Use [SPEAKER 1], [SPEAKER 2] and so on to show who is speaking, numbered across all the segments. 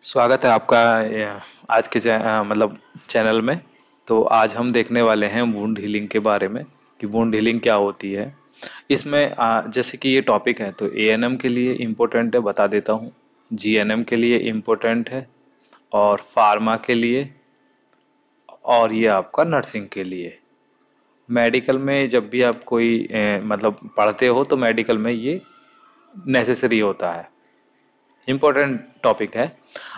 [SPEAKER 1] स्वागत है आपका आज के मतलब चैनल में। तो आज हम देखने वाले हैं वुंड हीलिंग के बारे में कि वुंड हीलिंग क्या होती है। इसमें जैसे कि ये टॉपिक है तो एएनएम के लिए इम्पोर्टेंट है, बता देता हूँ। जीएनएम के लिए इम्पोर्टेंट है और फार्मा के लिए, और ये आपका नर्सिंग के लिए। मेडिकल में जब भी आप कोई मतलब पढ़ते हो तो मेडिकल में ये नेसेसरी होता है, इम्पोर्टेंट टॉपिक है।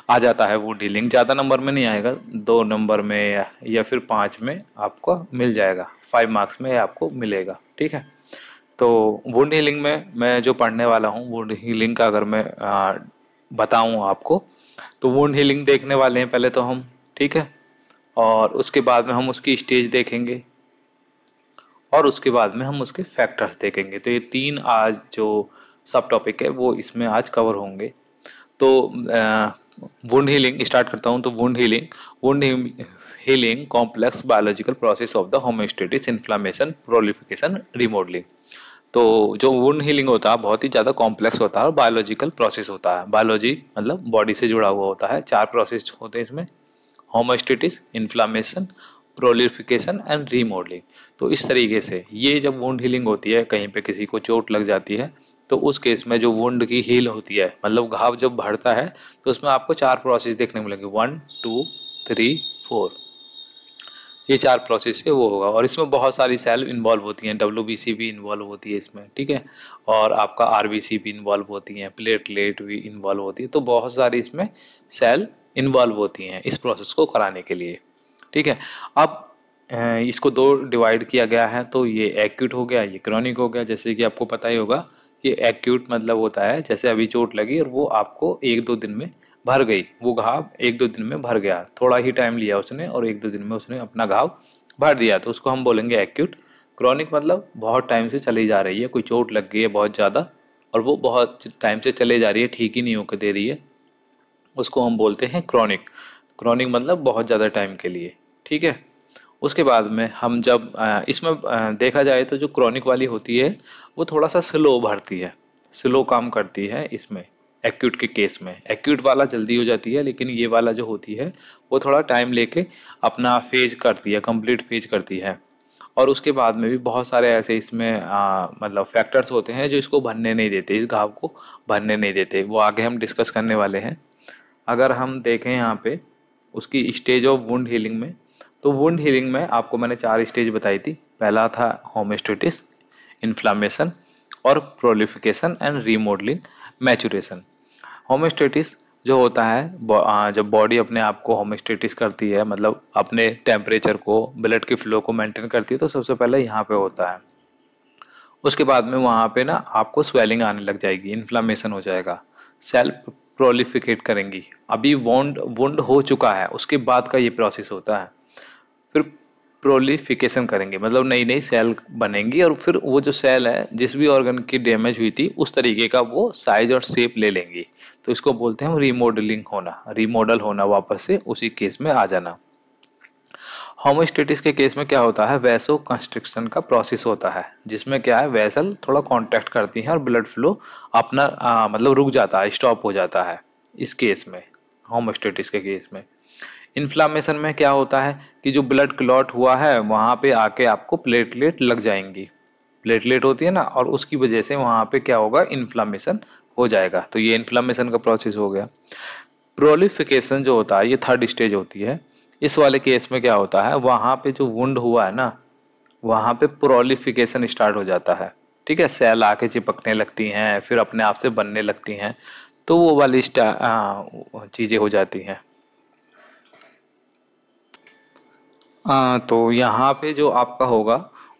[SPEAKER 1] आ जाता है वो डीलिंग, ज़्यादा नंबर में नहीं आएगा, 2 नंबर में या फिर 5 में आपको मिल जाएगा, 5 मार्क्स में आपको मिलेगा। ठीक है। तो वुंड हीलिंग में मैं जो पढ़ने वाला हूँ, वुंड हीलिंग का अगर मैं बताऊँ आपको, तो वुंड हीलिंग देखने वाले हैं पहले तो हम। ठीक है। और उसके बाद में हम उसकी स्टेज देखेंगे और उसके बाद में हम उसके फैक्टर्स देखेंगे। तो ये 3 आज जो सब टॉपिक है वो इसमें आज कवर होंगे। तो वुंड हीलिंग स्टार्ट करता हूँ। तो wound healing complex biological process of the homeostasis, inflammation, proliferation, remodelling. तो जो वुंड हीलिंग होता है बहुत ही ज़्यादा कॉम्प्लेक्स होता है और बायोलॉजिकल प्रोसेस होता है। बायोलॉजी मतलब बॉडी से जुड़ा हुआ होता है। 4 प्रोसेस होते हैं इसमें: homeostasis, inflammation, proliferation and remodelling. तो इस तरीके से ये जब वुंड हीलिंग होती है, कहीं पे किसी को चोट लग जाती है, तो उस केस में जो वुंड की हील होती है, मतलब घाव जब बढ़ता है, तो उसमें आपको 4 प्रोसेस देखने को मिलेंगे। 1 2 3 4, ये 4 प्रोसेस से वो होगा। और इसमें बहुत सारी सेल इन्वॉल्व होती हैं, डब्ल्यूबीसी भी इन्वॉल्व होती है इसमें। ठीक है। और आपका आरबीसी भी इन्वॉल्व होती हैं, प्लेटलेट भी इन्वॉल्व होती है। तो बहुत सारी इसमें सेल इन्वॉल्व होती हैं इस प्रोसेस को कराने के लिए। ठीक है। अब इसको 2 डिवाइड किया गया है। तो ये एक्यूट हो गया, ये क्रॉनिक हो गया। जैसे कि आपको पता ही होगा, ये एक्यूट मतलब होता है जैसे अभी चोट लगी और वो आपको 1-2 दिन में भर गई, वो घाव 1-2 दिन में भर गया, थोड़ा ही टाइम लिया उसने और 1-2 दिन में उसने अपना घाव भर दिया, तो उसको हम बोलेंगे एक्यूट। क्रॉनिक मतलब बहुत टाइम से चली जा रही है, कोई चोट लग गई है बहुत ज़्यादा और वो बहुत टाइम से चले जा रही है, ठीक ही नहीं होकर दे रही है, उसको हम बोलते हैं क्रॉनिक। क्रॉनिक मतलब बहुत ज़्यादा टाइम के लिए। ठीक है। उसके बाद में हम जब इसमें देखा जाए तो जो क्रॉनिक वाली होती है वो थोड़ा सा स्लो भरती है, स्लो काम करती है इसमें। एक्यूट के केस में एक्यूट वाला जल्दी हो जाती है, लेकिन ये वाला जो होती है वो थोड़ा टाइम लेके अपना फेज करती है, कंप्लीट फेज करती है। और उसके बाद में भी बहुत सारे ऐसे इसमें मतलब फैक्टर्स होते हैं जो इसको भरने नहीं देते, इस घाव को भरने नहीं देते, वो आगे हम डिस्कस करने वाले हैं। अगर हम देखें यहाँ पे उसकी स्टेज ऑफ वुंड हीलिंग में, तो वुंड हीलिंग में आपको मैंने 4 स्टेज बताई थी। पहला था होमोस्टेटिस, इन्फ्लामेशन और proliferation and remodelling, maturation. Homeostasis जो होता है, जब बॉडी अपने आप को होमोस्टेटिस करती है, मतलब अपने टेम्परेचर को, ब्लड के फ्लो को मेंटेन करती है, तो सबसे पहले यहाँ पे होता है। उसके बाद में वहाँ पे ना आपको स्वेलिंग आने लग जाएगी, इन्फ्लामेशन हो जाएगा, सेल प्रोलिफिकेट करेंगी। अभी वुंड वुंड हो चुका है उसके बाद का ये प्रोसेस होता है। फिर प्रोलिफिकेशन करेंगे, मतलब नई नई सेल बनेंगी और फिर वो जो सेल है जिस भी ऑर्गन की डैमेज हुई थी उस तरीके का वो साइज और शेप ले लेंगी। तो इसको बोलते हैं हम रीमॉडलिंग होना, रीमॉडल होना, वापस से उसी केस में आ जाना। होमोस्टेटिस के केस में क्या होता है, वैसो कंस्ट्रिक्शन का प्रोसेस होता है, जिसमें क्या है, वेसल थोड़ा कांटेक्ट करती है और ब्लड फ्लो अपना मतलब रुक जाता है, स्टॉप हो जाता है इस केस में, होमोस्टेटिस के केस में। इन्फ्लामेशन में क्या होता है कि जो ब्लड क्लॉट हुआ है वहाँ पे आके आपको प्लेटलेट लग जाएंगी, प्लेटलेट होती है ना, और उसकी वजह से वहाँ पे क्या होगा, इन्फ्लामेशन हो जाएगा। तो ये इन्फ्लामेशन का प्रोसेस हो गया। प्रोलिफिकेशन जो होता है ये 3rd स्टेज होती है। इस वाले केस में क्या होता है, वहाँ पे जो वुंड हुआ है ना, वहाँ पे प्रोलिफिकेशन स्टार्ट हो जाता है। ठीक है। सेल आके चिपकने लगती हैं, फिर अपने आप से बनने लगती हैं, तो वो वाली चीज़ें हो जाती हैं। तो यहाँ पे जो आपका होगा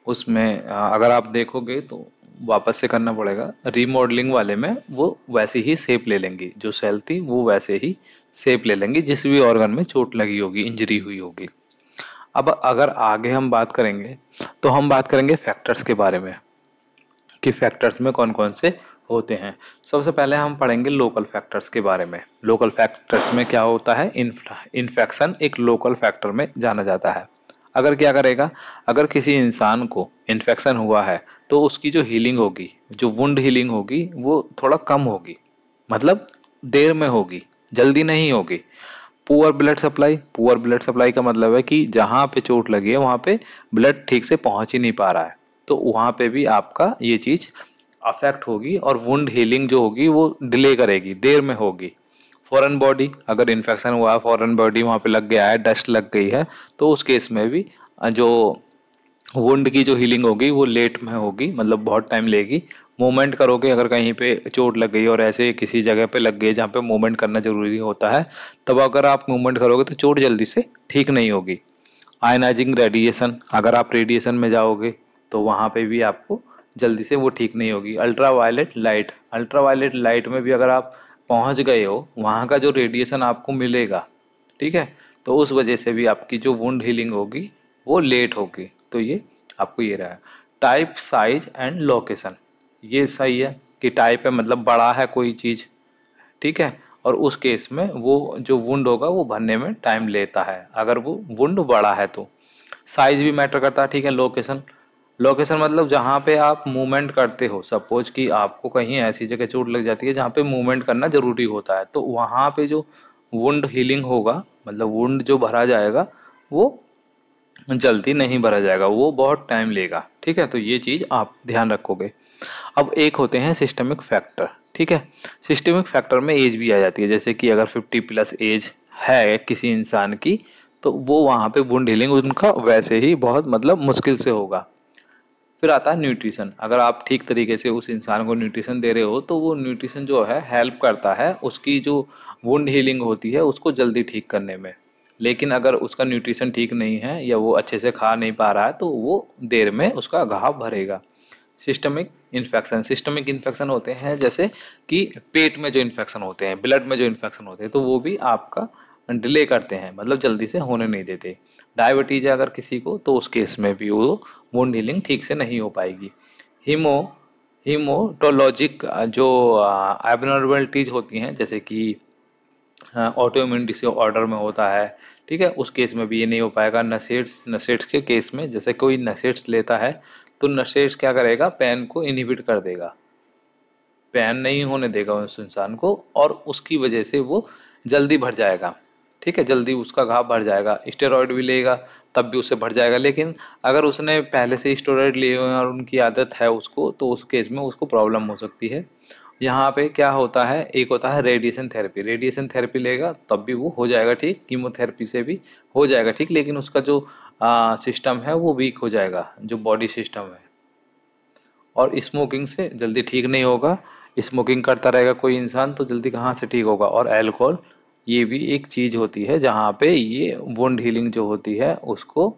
[SPEAKER 1] उसमें अगर आप देखोगे तो वापस से करना पड़ेगा। रीमॉडलिंग वाले में वो वैसे ही शेप ले लेंगी, जो सेल थी वो वैसे ही शेप ले लेंगी जिस भी ऑर्गन में चोट लगी होगी, इंजरी हुई होगी। अब अगर आगे हम बात करेंगे तो हम बात करेंगे फैक्टर्स के बारे में कि फैक्टर्स में कौन कौन से होते हैं। सबसे पहले हम पढ़ेंगे लोकल फैक्टर्स के बारे में। लोकल फैक्टर्स में क्या होता है, इन्फेक्शन एक लोकल फैक्टर में जाना जाता है। अगर क्या करेगा, अगर किसी इंसान को इन्फेक्शन हुआ है तो उसकी जो हीलिंग होगी, जो वुंड हीलिंग होगी, वो थोड़ा कम होगी, मतलब देर में होगी, जल्दी नहीं होगी। पुअर ब्लड सप्लाई का मतलब है कि जहाँ पे चोट लगी है वहाँ पे ब्लड ठीक से पहुँच ही नहीं पा रहा है, तो वहाँ पे भी आपका ये चीज़ अफेक्ट होगी और वुंड हीलिंग जो होगी वो डिले करेगी, देर में होगी। फॉरेन बॉडी, अगर इन्फेक्शन हुआ है, फॉरेन बॉडी वहाँ पे लग गया है, डस्ट लग गई है, तो उस केस में भी जो वुंड की जो हीलिंग होगी वो लेट में होगी, मतलब बहुत टाइम लेगी। मूवमेंट करोगे, अगर कहीं पे चोट लग गई और ऐसे किसी जगह पे लग गई जहाँ पे मूवमेंट करना जरूरी होता है, तब अगर आप मूवमेंट करोगे तो चोट जल्दी से ठीक नहीं होगी। आयनाइजिंग रेडिएशन, अगर आप रेडिएशन में जाओगे तो वहाँ पे भी आपको जल्दी से वो ठीक नहीं होगी। अल्ट्रा वायलेट लाइट में भी अगर आप पहुँच गए हो, वहाँ का जो रेडिएशन आपको मिलेगा, ठीक है, तो उस वजह से भी आपकी जो वुंड हीलिंग होगी वो लेट होगी। तो ये आपको ये रहा। टाइप, साइज एंड लोकेशन, ये सही है कि टाइप है मतलब बड़ा है कोई चीज़, ठीक है, और उस केस में वो जो वुंड होगा वो भरने में टाइम लेता है अगर वो वुंड बड़ा है तो। साइज भी मैटर करता है, ठीक है। लोकेशन मतलब जहाँ पे आप मूवमेंट करते हो, सपोज कि आपको कहीं ऐसी जगह चोट लग जाती है जहाँ पे मूवमेंट करना जरूरी होता है, तो वहाँ पे जो वुंड हीलिंग होगा, मतलब वुंड जो भरा जाएगा वो जल्दी नहीं भरा जाएगा, वो बहुत टाइम लेगा, ठीक है। तो ये चीज़ आप ध्यान रखोगे। अब एक होते हैं सिस्टमिक फैक्टर, ठीक है। सिस्टमिक फैक्टर में एज भी आ जाती है, जैसे कि अगर 50+ एज है किसी इंसान की, तो वो वहाँ पे वुंड हीलिंग उनका वैसे ही बहुत मतलब मुश्किल से होगा। फिर आता है न्यूट्रिशन, अगर आप ठीक तरीके से उस इंसान को न्यूट्रिशन दे रहे हो तो वो न्यूट्रिशन जो है हेल्प करता है उसकी जो वुंड हीलिंग होती है उसको जल्दी ठीक करने में। लेकिन अगर उसका न्यूट्रिशन ठीक नहीं है या वो अच्छे से खा नहीं पा रहा है तो वो देर में उसका घाव भरेगा। सिस्टमिक इन्फेक्शन होते हैं जैसे कि पेट में जो इन्फेक्शन होते हैं, ब्लड में जो इन्फेक्शन होते हैं, तो वो भी आपका डिले करते हैं, मतलब जल्दी से होने नहीं देते। डायबिटीज है अगर किसी को, तो उस केस में भी वो वुंड हीलिंग ठीक से नहीं हो पाएगी। हीमो हीमोटोलॉजिक जो एबनॉर्मलिटीज होती हैं, जैसे कि ऑटो इम्यून डिसऑर्डर में होता है, ठीक है, उस केस में भी ये नहीं हो पाएगा। नशेट्स के केस में, जैसे कोई नशेट्स लेता है तो नशेट्स क्या करेगा, पेन को इनहिबिट कर देगा, पेन नहीं होने देगा उस इंसान को, और उसकी वजह से वो जल्दी भर जाएगा, ठीक है, जल्दी उसका घाव भर जाएगा। स्टेरॉइड भी लेगा तब भी उससे भर जाएगा, लेकिन अगर उसने पहले से स्टेरॉइड लिए हुए हैं और उनकी आदत है उसको, तो उस केस में उसको प्रॉब्लम हो सकती है। यहाँ पे क्या होता है, एक होता है रेडिएशन थेरेपी लेगा तब भी वो हो जाएगा ठीक, कीमोथेरेपी से भी हो जाएगा ठीक, लेकिन उसका जो सिस्टम है वो वीक हो जाएगा, जो बॉडी सिस्टम है। और स्मोकिंग से जल्दी ठीक नहीं होगा, स्मोकिंग करता रहेगा कोई इंसान तो जल्दी कहाँ से ठीक होगा। और अल्कोहल, ये भी एक चीज़ होती है जहाँ पे ये वुंड हीलिंग जो होती है उसको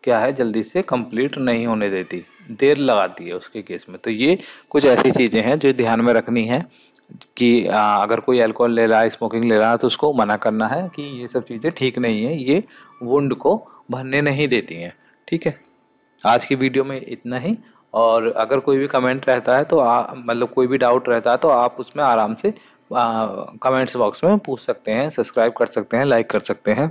[SPEAKER 1] क्या है, जल्दी से कंप्लीट नहीं होने देती, देर लगाती है उसके केस में। तो ये कुछ ऐसी चीज़ें हैं जो ध्यान में रखनी है कि अगर कोई अल्कोहल ले रहा है, स्मोकिंग ले रहा है, तो उसको मना करना है कि ये सब चीज़ें ठीक नहीं है, ये वुंड को भरने नहीं देती हैं, ठीक है। आज की वीडियो में इतना ही। और अगर कोई भी कमेंट रहता है तो मतलब कोई भी डाउट रहता है तो आप उसमें आराम से कमेंट्स बॉक्स में पूछ सकते हैं, सब्सक्राइब कर सकते हैं, लाइक कर सकते हैं।